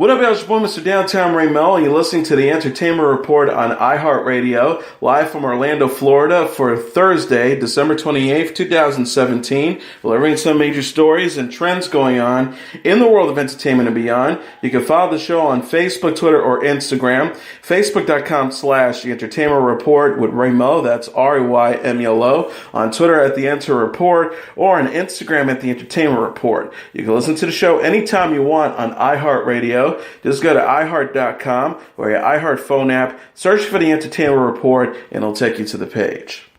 What up, y'all? It's your boy, Mr. Downtown Melo, and you're listening to the Entertainment Report on iHeartRadio, live from Orlando, Florida, for Thursday, December 28th, 2017, delivering some major stories and trends going on in the world of entertainment and beyond. You can follow the show on Facebook, Twitter, or Instagram. Facebook.com/The Entertainment Report with Melo, that's REYMELO, on Twitter at The Enter Report, or on Instagram at The Entertainment Report. You can listen to the show anytime you want on iHeartRadio. Just go to iHeart.com or your iHeart phone app, search for the Entertainment Report, and it'll take you to the page.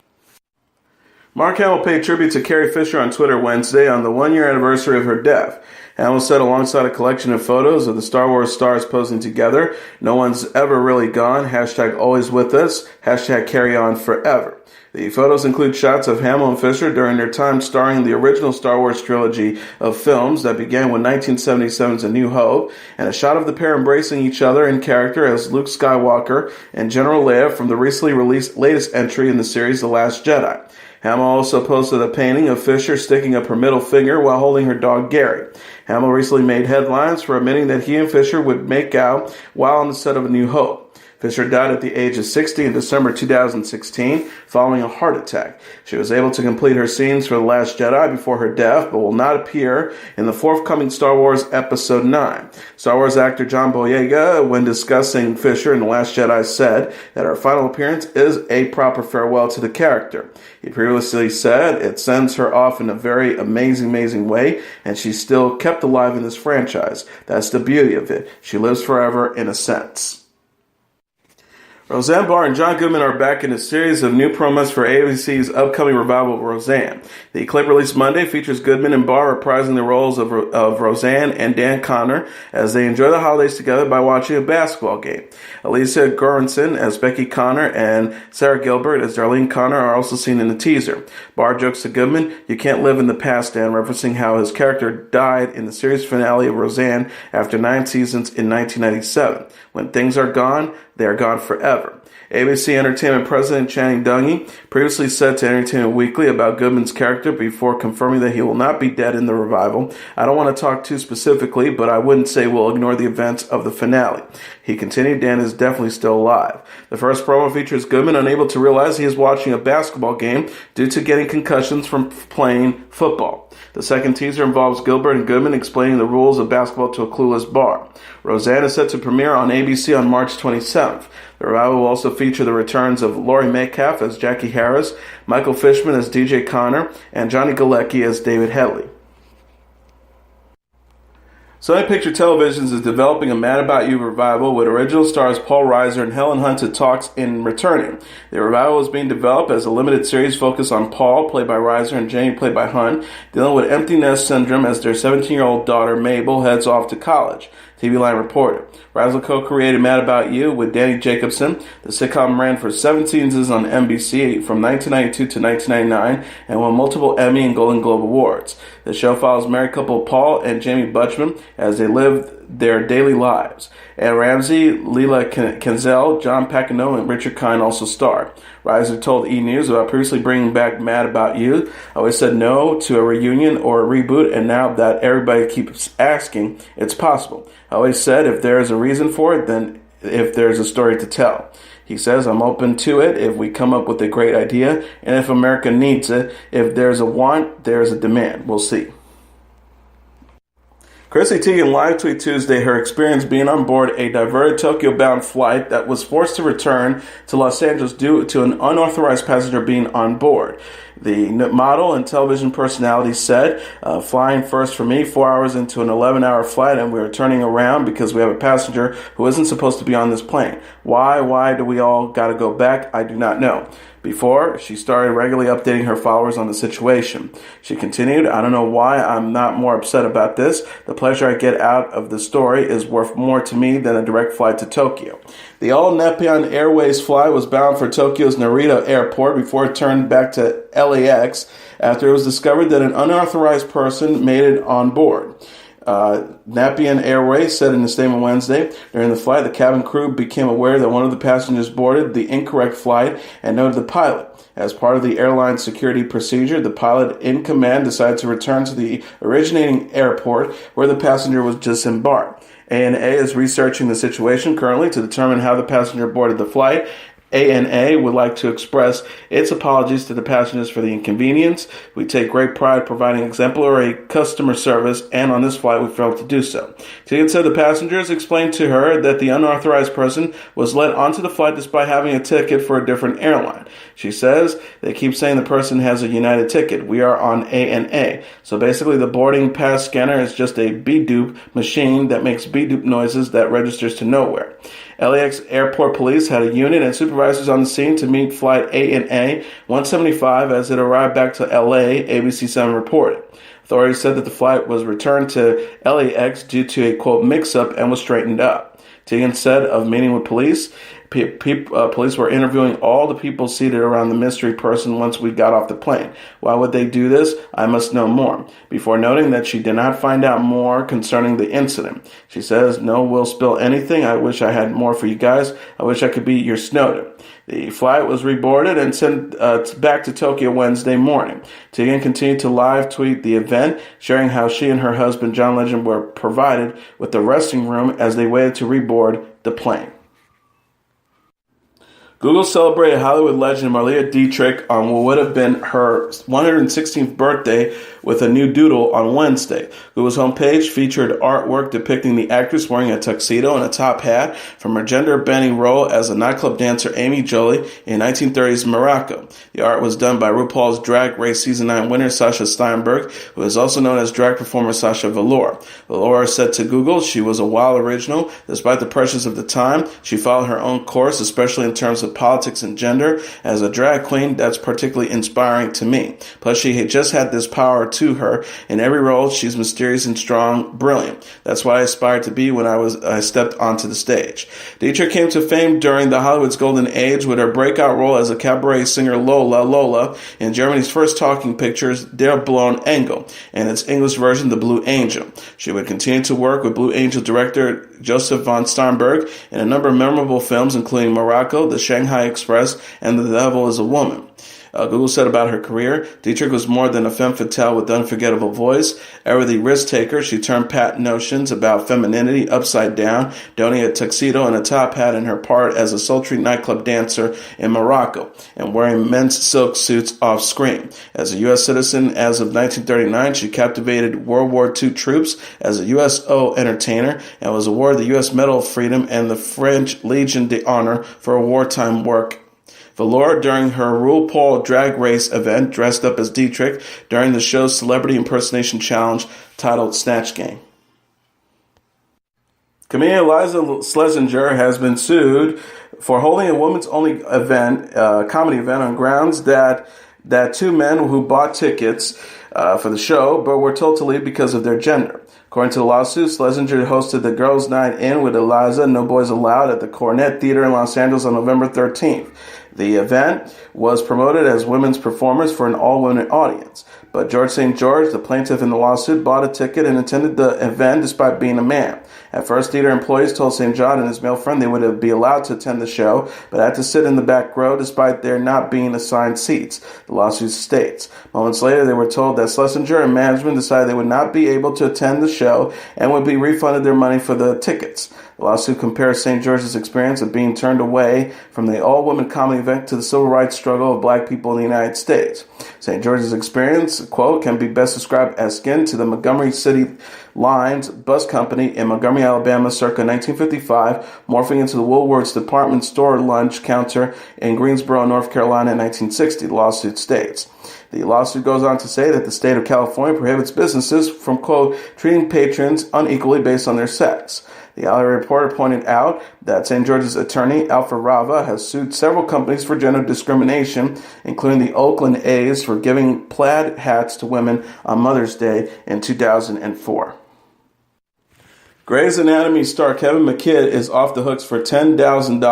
Mark Hamill paid tribute to Carrie Fisher on Twitter Wednesday on the one-year anniversary of her death. Hamill said alongside a collection of photos of the Star Wars stars posing together, "No one's ever really gone, hashtag always with us, hashtag carry on forever." The photos include shots of Hamill and Fisher during their time starring in the original Star Wars trilogy of films that began with 1977's A New Hope, and a shot of the pair embracing each other in character as Luke Skywalker and General Leia from the recently released latest entry in the series The Last Jedi. Hamill also posted a painting of Fisher sticking up her middle finger while holding her dog Gary. Hamill recently made headlines for admitting that he and Fisher would make out while on the set of A New Hope. Fisher died at the age of 60 in December 2016 following a heart attack. She was able to complete her scenes for The Last Jedi before her death, but will not appear in the forthcoming Star Wars Episode 9. Star Wars actor John Boyega, when discussing Fisher in The Last Jedi, said that her final appearance is a proper farewell to the character. He previously said it sends her off in a very amazing way, and she's still kept alive in this franchise. That's the beauty of it. She lives forever in a sense. Roseanne Barr and John Goodman are back in a series of new promos for ABC's upcoming revival of Roseanne. The clip released Monday features Goodman and Barr reprising the roles of Roseanne and Dan Connor as they enjoy the holidays together by watching a basketball game. Alicia Goranson as Becky Connor and Sarah Gilbert as Darlene Connor are also seen in the teaser. Barr jokes to Goodman, "You can't live in the past, Dan," referencing how his character died in the series finale of Roseanne after 9 seasons in 1997. "When things are gone, they are gone forever." ABC Entertainment President Channing Dungey previously said to Entertainment Weekly about Goodman's character before confirming that he will not be dead in the revival, "I don't want to talk too specifically, but I wouldn't say we'll ignore the events of the finale." He continued, "Dan is definitely still alive." The first promo features Goodman unable to realize he is watching a basketball game due to getting concussions from playing football. The second teaser involves Gilbert and Goodman explaining the rules of basketball to a clueless Barr. Roseanne is set to premiere on ABC on March 27th. The revival will also feature the returns of Laurie Metcalf as Jackie Harris, Michael Fishman as DJ Connor, and Johnny Galecki as David Headley. Sony Picture Televisions is developing a Mad About You revival with original stars Paul Reiser and Helen Hunt at talks in returning. The revival is being developed as a limited series focused on Paul, played by Reiser, and Jamie, played by Hunt, dealing with empty nest syndrome as their 17-year-old daughter Mabel heads off to college. TV Line reported. Reiser co-created Mad About You with Danny Jacobson. The sitcom ran for 7 seasons on NBC from 1992 to 1999 and won multiple Emmy and Golden Globe Awards. The show follows married couple Paul and Jamie Butchman as they live their daily lives. Anne Ramsey, Leela Kenzel, John Pacino, and Richard Kind also starred. Reiser told E! News about previously bringing back Mad About You. "I always said no to a reunion or a reboot, and now that everybody keeps asking, it's possible. I always said if there is a reason for it, then if there's a story to tell." He says, "I'm open to it if we come up with a great idea, and if America needs it. If there's a want, there's a demand. We'll see." Chrissy Teigen live tweeted Tuesday her experience being on board a diverted Tokyo-bound flight that was forced to return to Los Angeles due to an unauthorized passenger being on board. The model and television personality said, "Flying first for me, 4 hours into an 11-hour flight, and we are turning around because we have a passenger who isn't supposed to be on this plane. Why do we all gotta go back? I do not know." Before, she started regularly updating her followers on the situation. She continued, "I don't know why I'm not more upset about this. The pleasure I get out of the story is worth more to me than a direct flight to Tokyo." The all-Nippon Airways flight was bound for Tokyo's Narita Airport before it turned back to LAX after it was discovered that an unauthorized person made it on board. Napian Airways said in a statement Wednesday, during the flight, the cabin crew became aware that one of the passengers boarded the incorrect flight and noted the pilot. As part of the airline security procedure, the pilot in command decided to return to the originating airport where the passenger was disembarked. ANA is researching the situation currently to determine how the passenger boarded the flight. ANA would like to express its apologies to the passengers for the inconvenience. We take great pride providing exemplary customer service, and on this flight we failed to do so. Teigen said the passengers explained to her that the unauthorized person was let onto the flight despite having a ticket for a different airline. She says, they keep saying the person has a United ticket. We are on ANA. So basically the boarding pass scanner is just a beep-doop machine that makes beep-doop noises that registers to nowhere. LAX Airport Police had a unit and supervisors on the scene to meet flight ANA 175 as it arrived back to LA, ABC7 reported. Authorities said that the flight was returned to LAX due to a, quote, mix-up and was straightened up. Teigen said of meeting with police, police were interviewing all the people seated around the mystery person once we got off the plane. Why would they do this? I must know more. Before noting that she did not find out more concerning the incident. She says, no will spill anything. I wish I had more for you guys. I wish I could be your Snowden. The flight was reboarded and sent back to Tokyo Wednesday morning. Teigen continued to live tweet the event, sharing how she and her husband, John Legend, were provided with the resting room as they waited to reboard the plane. Google celebrated Hollywood legend Marlene Dietrich on what would have been her 116th birthday with a new Doodle on Wednesday. Google's homepage featured artwork depicting the actress wearing a tuxedo and a top hat from her gender-bending role as a nightclub dancer Amy Jolie in 1930s Morocco. The art was done by RuPaul's Drag Race Season 9 winner Sasha Steinberg, who is also known as drag performer Sasha Velour. Velour said to Google she was a wild original. Despite the pressures of the time, she followed her own course, especially in terms of politics and gender. As a drag queen, that's particularly inspiring to me. Plus, she had just had this power to her. In every role, she's mysterious and strong, brilliant. That's what I aspired to be when I stepped onto the stage. Dietrich came to fame during the Hollywood's golden age with her breakout role as a cabaret singer Lola in Germany's first talking pictures Der Blaue Engel and its English version The Blue Angel. She would continue to work with Blue Angel director Joseph von Sternberg in a number of memorable films including Morocco, The Shanghai Express, and The Devil is a Woman. Google said about her career, Dietrich was more than a femme fatale with unforgettable voice. Ever the risk taker, she turned pat notions about femininity upside down, donning a tuxedo and a top hat in her part as a sultry nightclub dancer in Morocco, and wearing men's silk suits off screen. As a U.S. citizen as of 1939, she captivated World War II troops as a USO entertainer and was awarded the U.S. Medal of Freedom and the French Legion d'Honneur for her wartime work. Velour, during her RuPaul Drag Race event, dressed up as Dietrich during the show's celebrity impersonation challenge titled Snatch Game. Comedian Iliza Shlesinger has been sued for holding a women's-only event, comedy event, on grounds that two men who bought tickets for the show but were told to leave because of their gender. According to the lawsuit, Shlesinger hosted the Girls' Night In with Iliza, No Boys Allowed, at the Cornet Theater in Los Angeles on November 13th. The event was promoted as women's performers for an all-women audience. But George St. George, the plaintiff in the lawsuit, bought a ticket and attended the event despite being a man. At first, theater employees told St. John and his male friend they would be allowed to attend the show, but had to sit in the back row despite there not being assigned seats, the lawsuit states. Moments later, they were told that Shlesinger and management decided they would not be able to attend the show and would be refunded their money for the tickets. The lawsuit compares St. George's experience of being turned away from the all-woman comedy event to the civil rights struggle of black people in the United States. St. George's experience, quote, can be best described as skin to the Montgomery City Lines bus company in Montgomery, Alabama, circa 1955, morphing into the Woolworth's department store lunch counter in Greensboro, North Carolina in 1960, the lawsuit states. The lawsuit goes on to say that the state of California prohibits businesses from, quote, treating patrons unequally based on their sex. The LA Reporter pointed out that St. George's attorney, Alfred Rava, has sued several companies for gender discrimination, including the Oakland A's for giving plaid hats to women on Mother's Day in 2004. Grey's Anatomy star Kevin McKidd is off the hooks for tens of thousands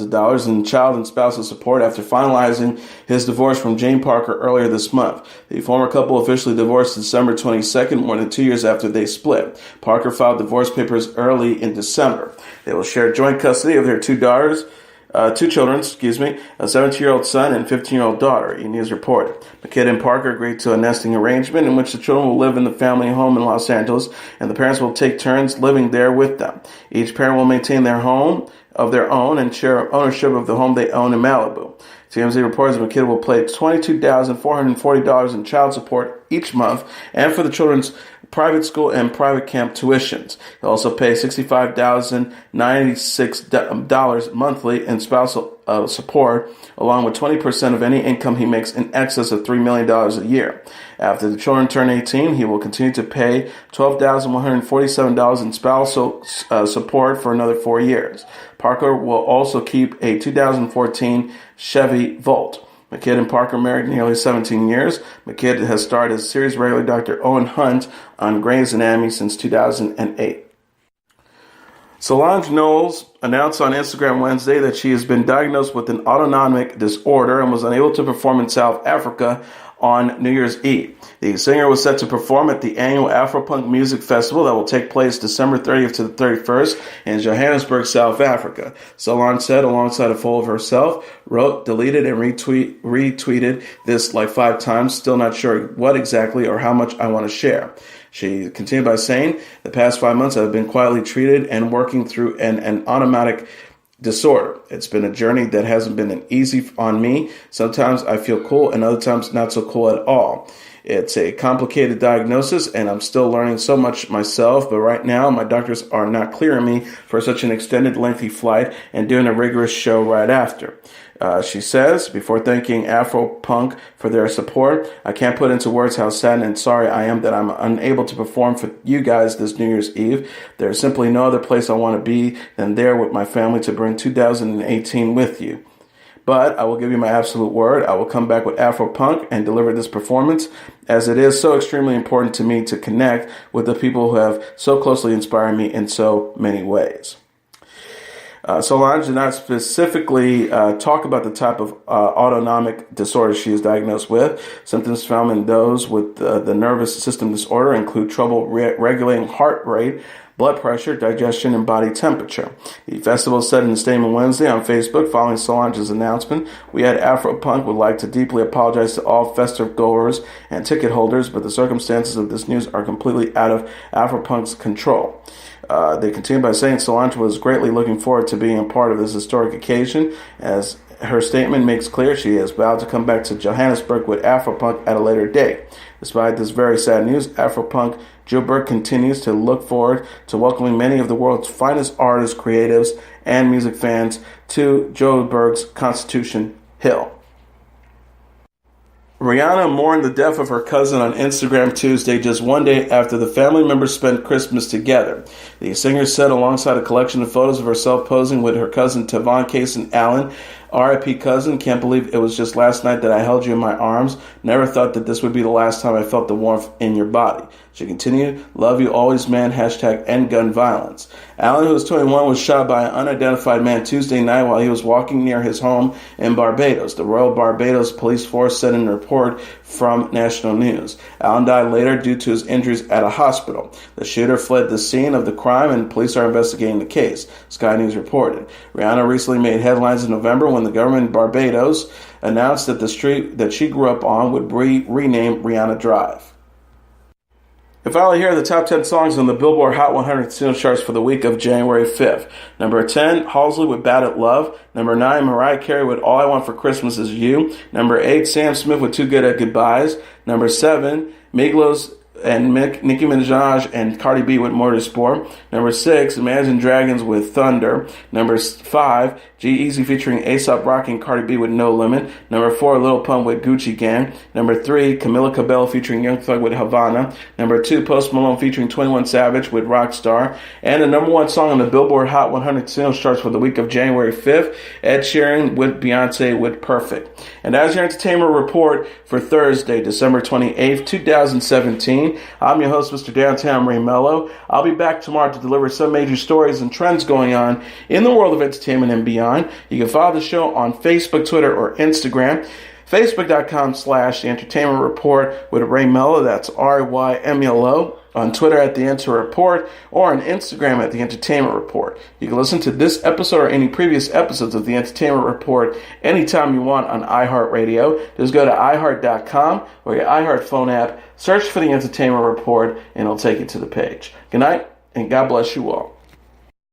of dollars in child and spousal support after finalizing his divorce from Jane Parker earlier this month. The former couple officially divorced December 22nd, more than 2 years after they split. Parker filed divorce papers early in December. They will share joint custody of their two children, a 17-year-old son and 15-year-old daughter, E! News reported. McKidd and Parker agreed to a nesting arrangement in which the children will live in the family home in Los Angeles, and the parents will take turns living there with them. Each parent will maintain their home of their own and share ownership of the home they own in Malibu. TMZ reports McKidd will pay $22,440 in child support each month and for the children's private school and private camp tuitions. He'll also pay $65,096 monthly in spousal support, along with 20% of any income he makes in excess of $3 million a year. After the children turn 18, he will continue to pay $12,147 in spousal support for another 4 years. Parker will also keep a 2014 Chevy Volt. McKidd and Parker married nearly 17 years. McKidd has starred as series regular Dr. Helen Hunt on Grey's Anatomy since 2008. Solange Knowles announced on Instagram Wednesday that she has been diagnosed with an autonomic disorder and was unable to perform in South Africa on New Year's Eve. The singer was set to perform at the annual Afropunk Music Festival that will take place December 30th to the 31st in Johannesburg, South Africa. Solange said, alongside a photo of herself, wrote, deleted, and retweeted this like 5 times, still not sure what exactly or how much I want to share. She continued by saying, the past 5 months I've been quietly treated and working through an automatic disorder. It's been a journey that hasn't been easy on me. Sometimes I feel cool and other times not so cool at all. It's a complicated diagnosis and I'm still learning so much myself, but right now my doctors are not clearing me for such an extended lengthy flight and doing a rigorous show right after. She says, before thanking Afropunk for their support, I can't put into words how sad and sorry I am that I'm unable to perform for you guys this New Year's Eve. There's simply no other place I want to be than there with my family to bring 2018 with you. But I will give you my absolute word. I will come back with Afropunk and deliver this performance, as it is so extremely important to me to connect with the people who have so closely inspired me in so many ways. Solange did not specifically talk about the type of autonomic disorder she is diagnosed with. Symptoms found in those with the nervous system disorder include trouble regulating heart rate, blood pressure, digestion, and body temperature. The festival said in a statement Wednesday on Facebook following Solange's announcement, we at Afropunk would like to deeply apologize to all festive goers and ticket holders, but the circumstances of this news are completely out of Afropunk's control. They continue by saying Solange was greatly looking forward to being a part of this historic occasion. As her statement makes clear, she has vowed to come back to Johannesburg with Afropunk at a later date. Despite this very sad news, Afropunk Joburg continues to look forward to welcoming many of the world's finest artists, creatives, and music fans to Joburg's Constitution Hill. Rihanna mourned the death of her cousin on Instagram Tuesday, just one day after the family members spent Christmas together. The singer said alongside a collection of photos of herself posing with her cousin Tavon Cason Allen, R.I.P. cousin, can't believe it was just last night that I held you in my arms. Never thought that this would be the last time I felt the warmth in your body. She continued, love you always, man, #end gun violence. Allen, who was 21, was shot by an unidentified man Tuesday night while he was walking near his home in Barbados. The Royal Barbados Police Force said in a report from National News. Allen died later due to his injuries at a hospital. The shooter fled the scene of the crime and police are investigating the case, Sky News reported. Rihanna recently made headlines in November when the government in Barbados announced that the street that she grew up on would be renamed Rihanna Drive. And finally, here are the top 10 songs on the Billboard Hot 100 singles charts for the week of January 5th. Number 10, Halsey with Bad at Love. Number 9, Mariah Carey with All I Want for Christmas Is You. Number 8, Sam Smith with Too Good at Goodbyes. Number 7, Migos and Nicki Minaj and Cardi B with Motorsport. Number 6, Imagine Dragons with Thunder. Number 5, G-Eazy featuring A$AP Rocky and Cardi B with No Limit. Number 4, Lil Pump with Gucci Gang. Number 3, Camila Cabello featuring Young Thug with Havana. Number 2, Post Malone featuring 21 Savage with Rockstar. And the number 1 song on the Billboard Hot 100 singles charts for the week of January 5th, Ed Sheeran with Beyonce with Perfect. And as your entertainment report for Thursday, December 28th, 2017, 2017. I'm your host, Mr. Downtown Ray Melo. I'll be back tomorrow to deliver some major stories and trends going on in the world of entertainment and beyond. You can follow the show on Facebook, Twitter, or Instagram. Facebook.com/The Entertainment Report with Ray Melo. That's RYMELO. On Twitter at The Enter Report, or on Instagram at The Entertainment Report. You can listen to this episode or any previous episodes of The Entertainment Report anytime you want on iHeartRadio. Just go to iHeart.com or your iHeart phone app, search for The Entertainment Report, and it'll take you to the page. Good night, and God bless you all.